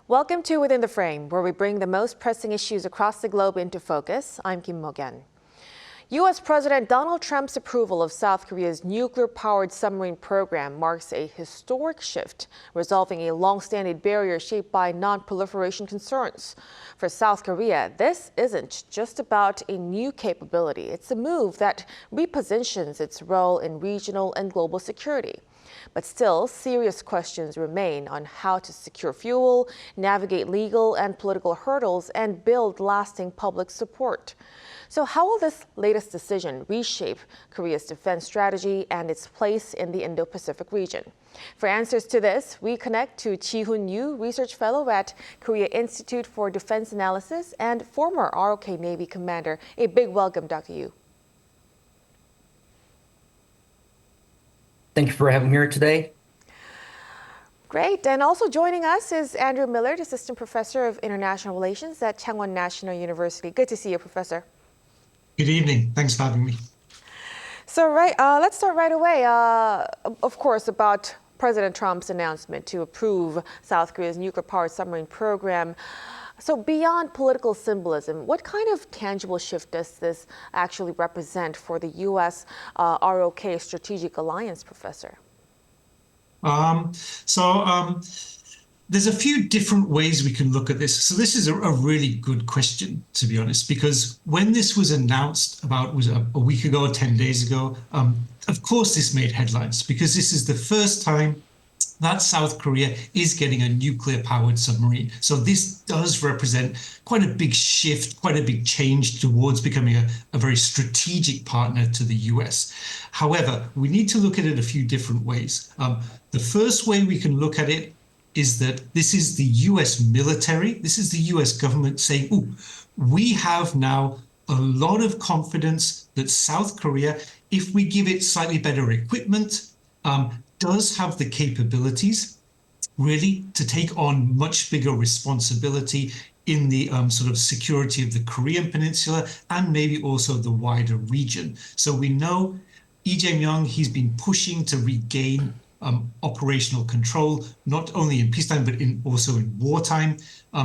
Welcome to Within the Frame, where we bring the most pressing issues across the globe into focus. I'm Kim Mok-yeon. U.S. President Donald Trump's approval of South Korea's nuclear-powered submarine program marks a historic shift, resolving a long-standing barrier shaped by non-proliferation concerns. For South Korea, this isn't just about a new capability. It's a move that repositions its role in regional and global security. But still, serious questions remain on how to secure fuel, navigate legal and political hurdles, and build lasting public support. So how will this latest decision reshape Korea's defense strategy and its place in the Indo-Pacific region? For answers to this, we connect to Jihoon Yu, research fellow at Korea Institute for Defense Analyses and former ROK Navy Commander. A big welcome, Dr. Yu. Thank you for having me here today. Great. And also joining us is Andrew Millard, Assistant Professor of International Relations at Changwon National University. Good to see you, Professor. Good evening. Thanks for having me. So, let's start right away. Of course, about President Trump's announcement to approve South Korea's nuclear-powered submarine program. So beyond political symbolism, what kind of tangible shift does this actually represent for the U.S. ROK strategic alliance, Professor? There's a few different ways we can look at this. So this is a really good question, to be honest, because when this was announced about a week ago, 10 days ago, of course this made headlines because this is the first time that South Korea is getting a nuclear-powered submarine. So this does represent quite a big shift, quite a big change towards becoming a very strategic partner to the US. However, we need to look at it a few different ways. The first way we can look at it is that this is the US military, this is the US government saying, "Ooh, we have now a lot of confidence that South Korea, if we give it slightly better equipment, does have the capabilities really to take on much bigger responsibility in the sort of security of the Korean Peninsula and maybe also the wider region." So we know Lee Jae-myung, he's been pushing to regain operational control, not only in peacetime, but also in wartime.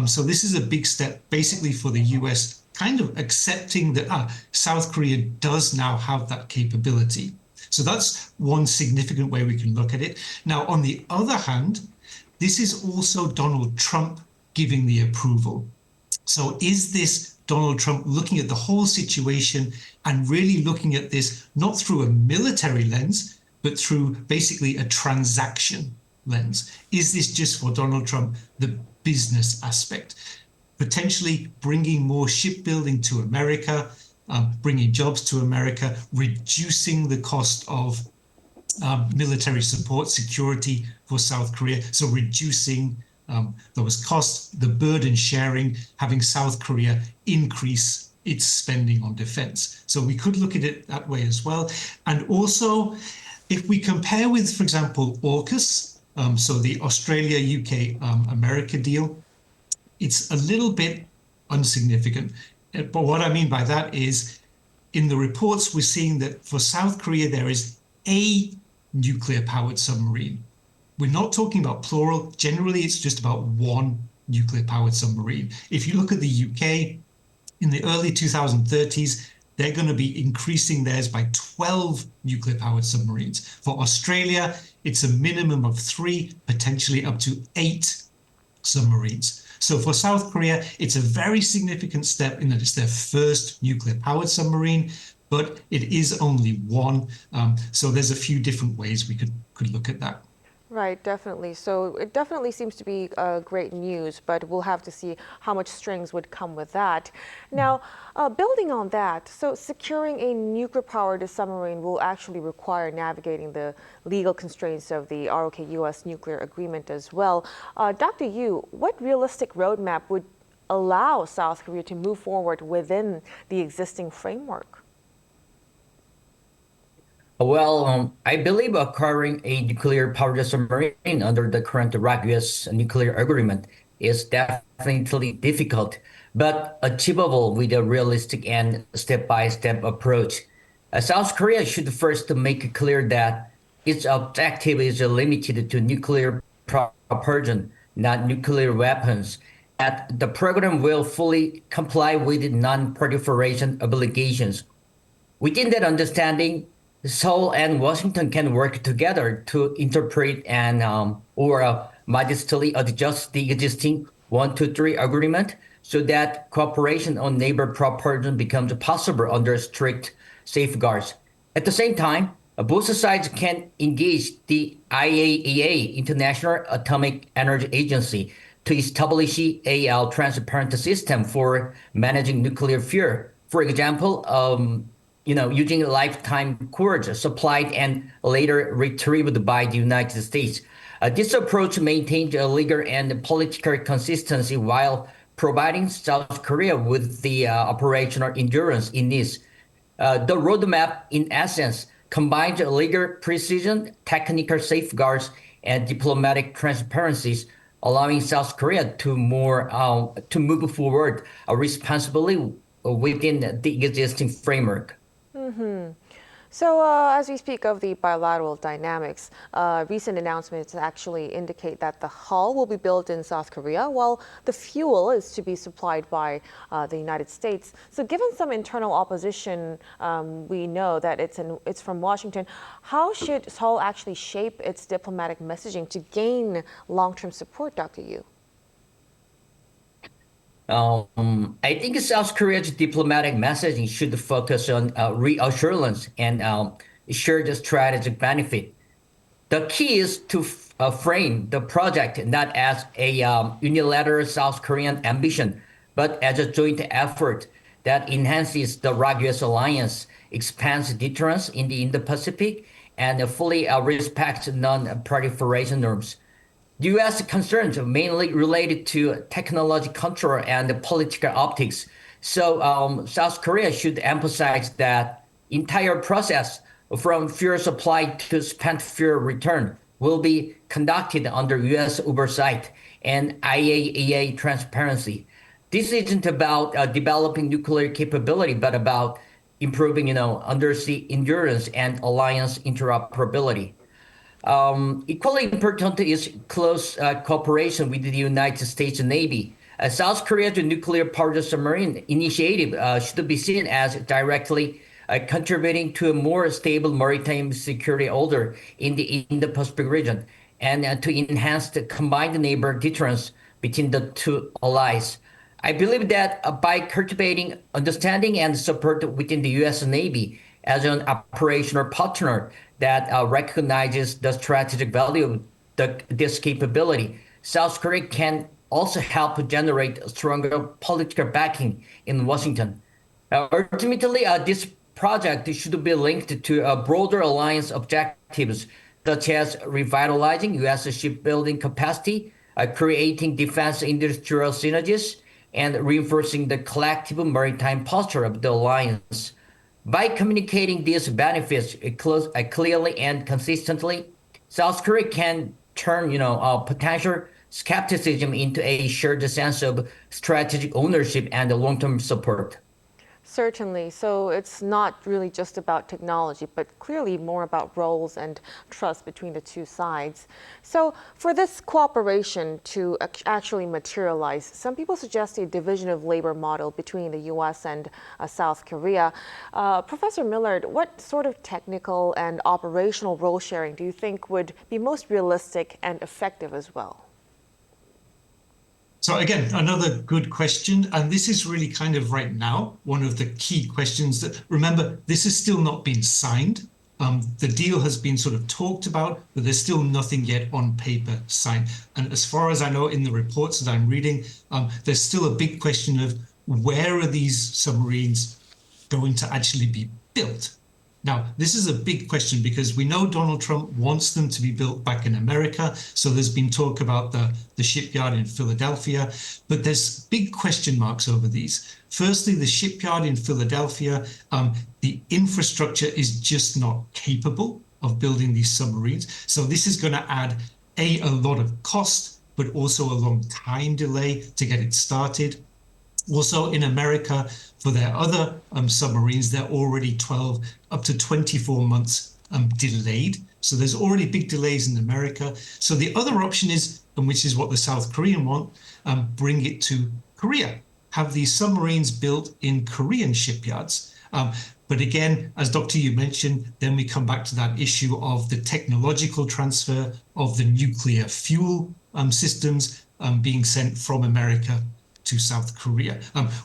So this is a big step basically for the US kind of accepting that South Korea does now have that capability. So that's one significant way we can look at it. Now, on the other hand, this is also Donald Trump giving the approval. So is this Donald Trump looking at the whole situation and really looking at this not through a military lens, but through basically a transaction lens? Is this just for Donald Trump, the business aspect? Potentially bringing more shipbuilding to America, bringing jobs to America, reducing the cost of military support, security for South Korea. So reducing those costs, the burden sharing, having South Korea increase its spending on defense. So we could look at it that way as well. And also, if we compare with, for example, AUKUS, so the Australia, UK, America deal, it's a little bit insignificant. But what I mean by that is, in the reports, we're seeing that for South Korea, there is a nuclear-powered submarine. We're not talking about plural. Generally, it's just about one nuclear-powered submarine. If you look at the UK, in the early 2030s, they're going to be increasing theirs by 12 nuclear-powered submarines. For Australia, it's a minimum of 3, potentially up to 8 submarines. So for South Korea, it's a very significant step in that it's their first nuclear-powered submarine, but it is only one. So there's a few different ways we could look at that. Right, definitely. So it definitely seems to be great news, but we'll have to see how much strings would come with that. Now, building on that, so securing a nuclear-powered submarine will actually require navigating the legal constraints of the ROK-US nuclear agreement as well. Dr. Yu, what realistic roadmap would allow South Korea to move forward within the existing framework? Well, I believe acquiring a nuclear-powered submarine under the current ROK-US nuclear agreement is definitely difficult, but achievable with a realistic and step-by-step approach. South Korea should first make it clear that its objective is limited to nuclear propulsion, not nuclear weapons, that the program will fully comply with non-proliferation obligations. Within that understanding, Seoul and Washington can work together to interpret and or modestly adjust the existing 123 agreement so that cooperation on neighbor propulsion becomes possible under strict safeguards. At the same time, both sides can engage the IAEA, International Atomic Energy Agency, to establish a transparent system for managing nuclear fuel. For example, using lifetime cords supplied and later retrieved by the United States. This approach maintains a legal and political consistency while providing South Korea with the operational endurance it needs. The roadmap, in essence, combines legal precision, technical safeguards, and diplomatic transparencies, allowing South Korea to move forward responsibly within the existing framework. So as we speak of the bilateral dynamics, recent announcements actually indicate that the hull will be built in South Korea, while the fuel is to be supplied by the United States. So given some internal opposition, we know that it's from Washington. How should Seoul actually shape its diplomatic messaging to gain long-term support, Dr. Yu? I think South Korea's diplomatic messaging should focus on reassurance and shared strategic benefit. The key is to frame the project not as a unilateral South Korean ambition, but as a joint effort that enhances the ROK-US alliance, expands deterrence in the Indo-Pacific, and fully respects non-proliferation norms. The U.S. concerns are mainly related to technology control and political optics. So South Korea should emphasize that entire process from fuel supply to spent fuel return will be conducted under U.S. oversight and IAEA transparency. This isn't about developing nuclear capability, but about improving, undersea endurance and alliance interoperability. Equally important is close cooperation with the United States Navy. South Korea's nuclear-powered submarine initiative should be seen as directly contributing to a more stable maritime security order in the Indo-Pacific region and to enhance the combined neighbor deterrence between the two allies. I believe that by cultivating understanding and support within the U.S. Navy as an operational partner that recognizes the strategic value of this capability, South Korea can also help generate stronger political backing in Washington. Ultimately, this project should be linked to broader alliance objectives, such as revitalizing U.S. shipbuilding capacity, creating defense industrial synergies, and reinforcing the collective maritime posture of the alliance. By communicating these benefits clearly and consistently, South Korea can turn, potential skepticism into a shared sense of strategic ownership and long-term support. Certainly. So it's not really just about technology, but clearly more about roles and trust between the two sides. So for this cooperation to actually materialize, some people suggest a division of labor model between the U.S. and South Korea. Professor Millard, what sort of technical and operational role sharing do you think would be most realistic and effective as well? So again, another good question. And this is really kind of right now, one of the key questions that, remember, this has still not been signed. The deal has been sort of talked about, but there's still nothing yet on paper signed. And as far as I know in the reports that I'm reading, there's still a big question of where are these submarines going to actually be built? Now, this is a big question because we know Donald Trump wants them to be built back in America. So there's been talk about the shipyard in Philadelphia, but there's big question marks over these. Firstly, the shipyard in Philadelphia, the infrastructure is just not capable of building these submarines. So this is going to add a lot of cost, but also a long time delay to get it started. Also in America, for their other submarines, they're already 12 up to 24 months delayed So there's already big delays in America. So the other option is, and which is what the South Korean want, bring it to Korea. Have these submarines built in Korean shipyards. But again, as Dr. Yu mentioned, then we come back to that issue of the technological transfer of the nuclear fuel systems being sent from America to South Korea,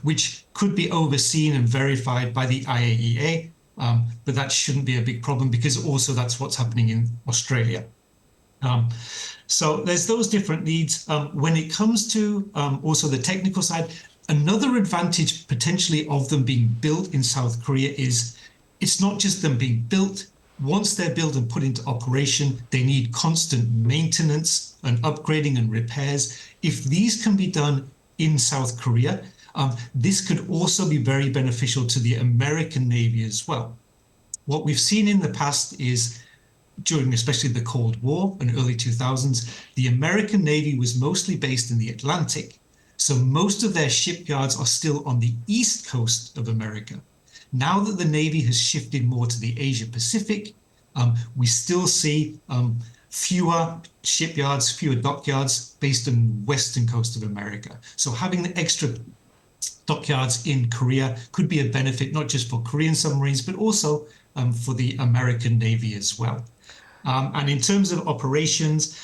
which could be overseen and verified by the IAEA. But that shouldn't be a big problem because also that's what's happening in Australia. So there's those different needs. When it comes to also the technical side, another advantage potentially of them being built in South Korea is it's not just them being built. Once they're built and put into operation, they need constant maintenance and upgrading and repairs. If these can be done in South Korea, this could also be very beneficial to the American Navy as well. What we've seen in the past is during especially the Cold War and early 2000s, the American Navy was mostly based in the Atlantic. So most of their shipyards are still on the east coast of America. Now that the Navy has shifted more to the Asia-Pacific, we still see fewer shipyards, fewer dockyards based on the western coast of America. So having the extra dockyards in Korea could be a benefit, not just for Korean submarines, but also for the American Navy as well. And in terms of operations,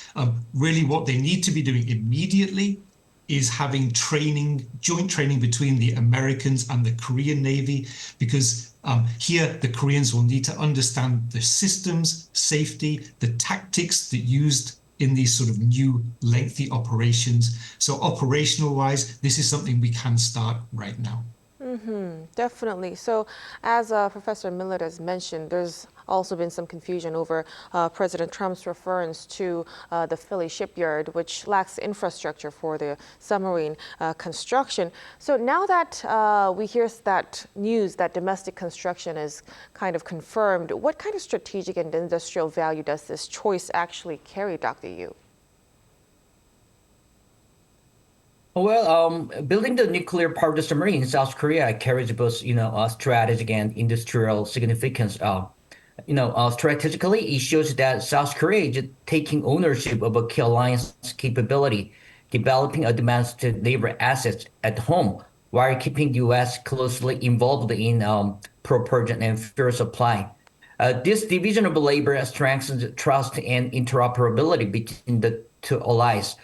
really what they need to be doing immediately is having training, joint training between the Americans and the Korean Navy, because here the Koreans will need to understand the systems, safety, the tactics that used in these sort of new lengthy operations. So operational wise, this is something we can start right now. Definitely. So as Professor Millard has mentioned, there's also been some confusion over President Trump's reference to the Philly shipyard, which lacks infrastructure for the submarine construction. So now that we hear that news that domestic construction is kind of confirmed, what kind of strategic and industrial value does this choice actually carry, Dr. Yu? Well, building the nuclear-powered submarine in South Korea carries both, strategic and industrial significance. Strategically, it shows that South Korea is taking ownership of a key alliance capability, developing advanced naval assets at home, while keeping the U.S. closely involved in propulsion and fuel supply. This division of labor strengthens trust and interoperability between the two allies.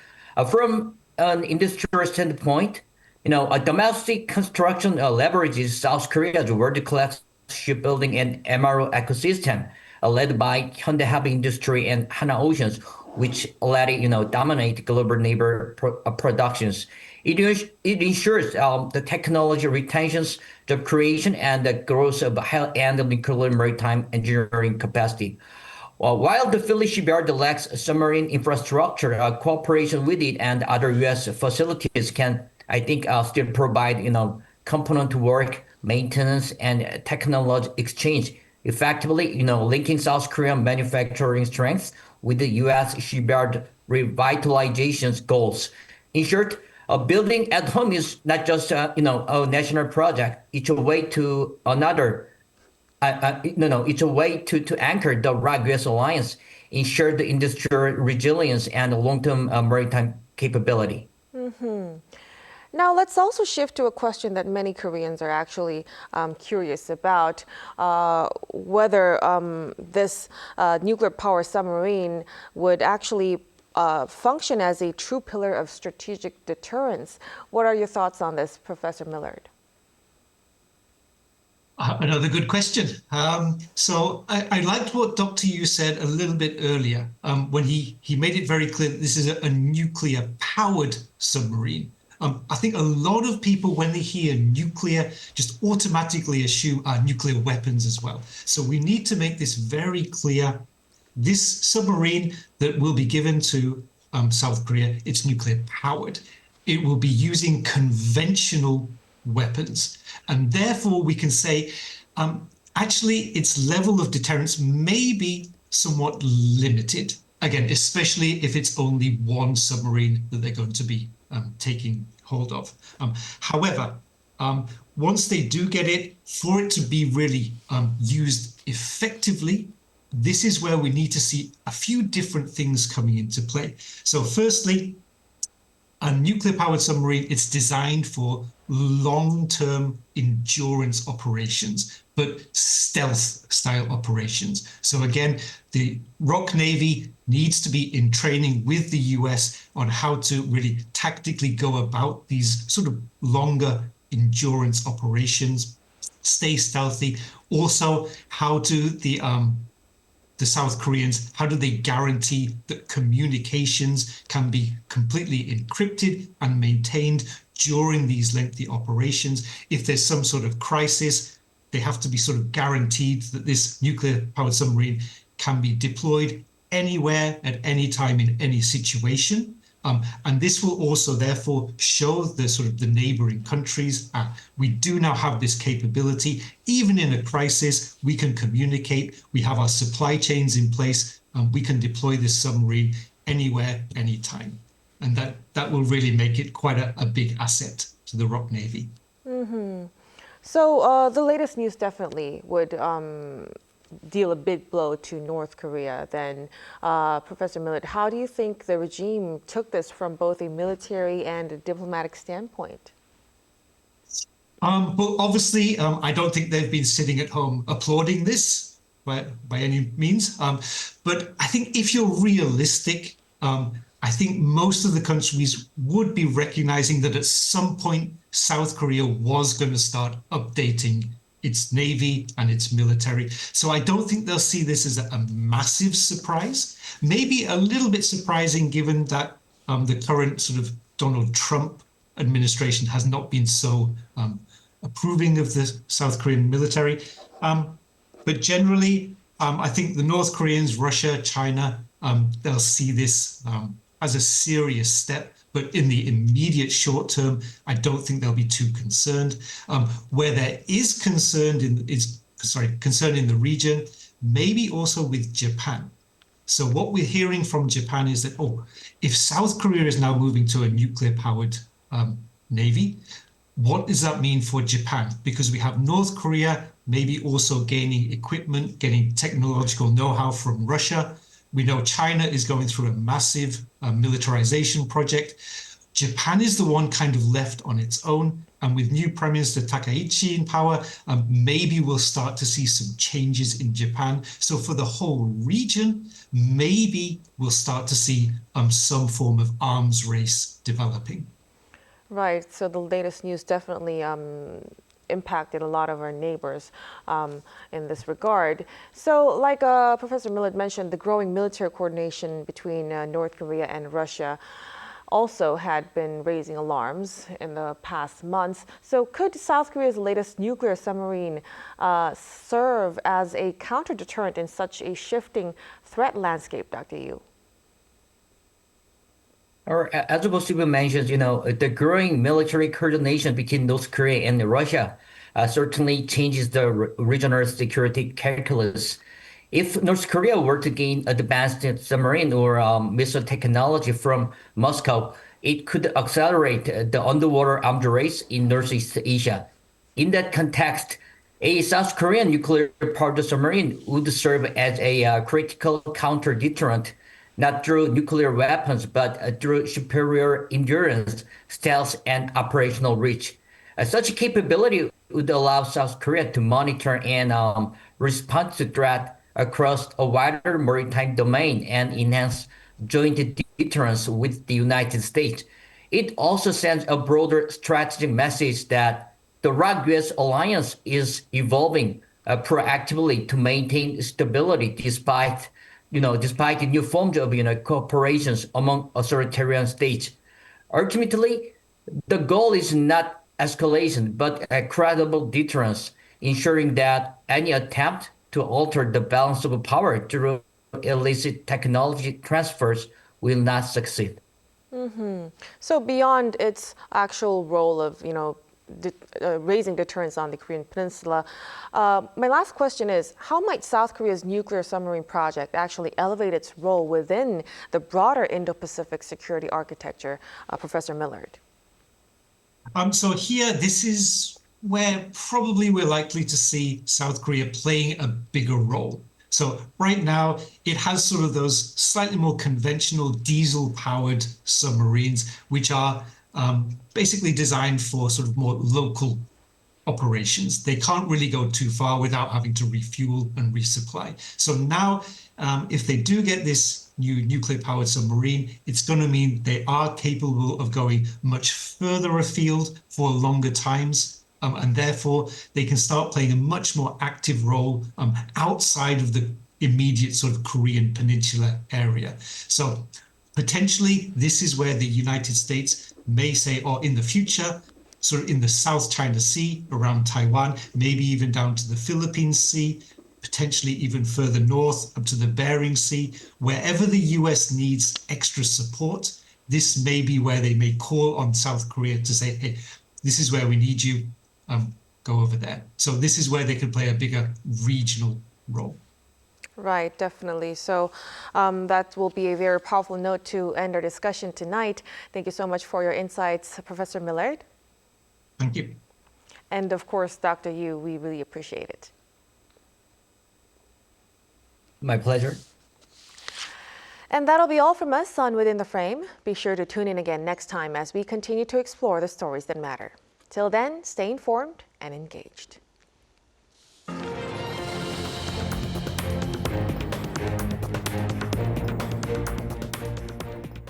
From an industrial standpoint, a domestic construction leverages South Korea's world-class shipbuilding and MRO ecosystem, led by Hyundai Heavy Industry and Hana Oceans, which already, dominate global naval productions. It ensures the technology retentions, job creation, and the growth of high-end nuclear maritime engineering capacity. While the Philly shipyard lacks submarine infrastructure, cooperation with it and other U.S. facilities can, I think, still provide, component work, maintenance, and technology exchange, effectively, linking South Korean manufacturing strengths with the U.S. shipyard revitalization goals. In short, building at home is not just, a national project. It's a way to another. It's a way to anchor the ROK-US alliance, ensure the industrial resilience and long-term maritime capability. Now, let's also shift to a question that many Koreans are actually curious about, whether this nuclear power submarine would actually function as a true pillar of strategic deterrence. What are your thoughts on this, Professor Millard? Another good question. So I liked what Dr. Yu said a little bit earlier when he made it very clear that this is a nuclear-powered submarine. I think a lot of people, when they hear nuclear, just automatically assume nuclear weapons as well. So we need to make this very clear. This submarine that will be given to South Korea, it's nuclear-powered. It will be using conventional weapons. And therefore, we can say, actually, its level of deterrence may be somewhat limited. Again, especially if it's only one submarine that they're going to be taking hold of. However, once they do get it, for it to be really used effectively, this is where we need to see a few different things coming into play. So firstly, a nuclear-powered submarine, it's designed for long-term endurance operations, but stealth-style operations. So again, the ROK Navy needs to be in training with the US on how to really tactically go about these sort of longer endurance operations, stay stealthy. Also, how do the South Koreans, how do they guarantee that communications can be completely encrypted and maintained during these lengthy operations? If there's some sort of crisis, they have to be sort of guaranteed that this nuclear-powered submarine can be deployed anywhere at any time in any situation. And this will also therefore show the sort of the neighboring countries, we do now have this capability. Even in a crisis, we can communicate. We have our supply chains in place. We can deploy this submarine anywhere, anytime. And that will really make it quite a big asset to the ROK Navy. Mm-hmm. So the latest news definitely would deal a big blow to North Korea. Then, Professor Millett, how do you think the regime took this from both a military and a diplomatic standpoint? Well, obviously, I don't think they've been sitting at home applauding this by any means. But I think if you're realistic, I think most of the countries would be recognizing that at some point, South Korea was going to start updating its navy and its military. So I don't think they'll see this as a massive surprise. Maybe a little bit surprising given that the current sort of Donald Trump administration has not been so approving of the South Korean military. But generally, I think the North Koreans, Russia, China, they'll see this as a serious step. But in the immediate short term, I don't think they'll be too concerned. Where there is concern in the region, maybe also with Japan. So what we're hearing from Japan is that, if South Korea is now moving to a nuclear-powered navy, what does that mean for Japan? Because we have North Korea maybe also gaining equipment, getting technological know-how from Russia. We know China is going through a massive militarization project. Japan is the one kind of left on its own. And with new Prime Minister Takaichi in power, maybe we'll start to see some changes in Japan. So for the whole region, maybe we'll start to see some form of arms race developing. Right. So the latest news definitely impacted a lot of our neighbors in this regard. So like Professor Millett mentioned, the growing military coordination between North Korea and Russia also had been raising alarms in the past months. So could South Korea's latest nuclear submarine serve as a counter-deterrent in such a shifting threat landscape, Dr. Yu? Or as Stephen mentions, the growing military coordination between North Korea and Russia certainly changes the regional security calculus. If North Korea were to gain advanced submarine or missile technology from Moscow, it could accelerate the underwater arms race in Northeast Asia. In that context, a South Korean nuclear-powered submarine would serve as a critical counter-deterrent, not through nuclear weapons, but through superior endurance, stealth, and operational reach. Such a capability would allow South Korea to monitor and respond to threat across a wider maritime domain and enhance joint deterrence with the United States. It also sends a broader strategic message that the ROK-US alliance is evolving proactively to maintain stability despite the new forms of cooperations among authoritarian states. Ultimately, the goal is not escalation, but a credible deterrence, ensuring that any attempt to alter the balance of power through illicit technology transfers will not succeed. Mm-hmm. So beyond its actual role of, raising deterrence on the Korean Peninsula, my last question is, how might South Korea's nuclear submarine project actually elevate its role within the broader Indo-Pacific security architecture, Professor Millett? So here, this is where probably we're likely to see South Korea playing a bigger role. So right now, it has sort of those slightly more conventional diesel-powered submarines, which are basically designed for sort of more local operations. They can't really go too far without having to refuel and resupply. So now, if they do get this new nuclear-powered submarine, it's going to mean they are capable of going much further afield for longer times. And therefore, they can start playing a much more active role outside of the immediate sort of Korean Peninsula area. So potentially, this is where the United States may say, or in the future, sort of in the South China Sea, around Taiwan, maybe even down to the Philippines Sea, potentially even further north up to the Bering Sea, wherever the US needs extra support, this may be where they may call on South Korea to say, hey, this is where we need you. Go over there. So this is where they can play a bigger regional role. Right, definitely. So that will be a very powerful note to end our discussion tonight. Thank you so much for your insights, Professor Millard. Thank you. And of course, Dr. Yu, we really appreciate it. My pleasure. And that'll be all from us on Within the Frame. Be sure to tune in again next time as we continue to explore the stories that matter. Till then, stay informed and engaged.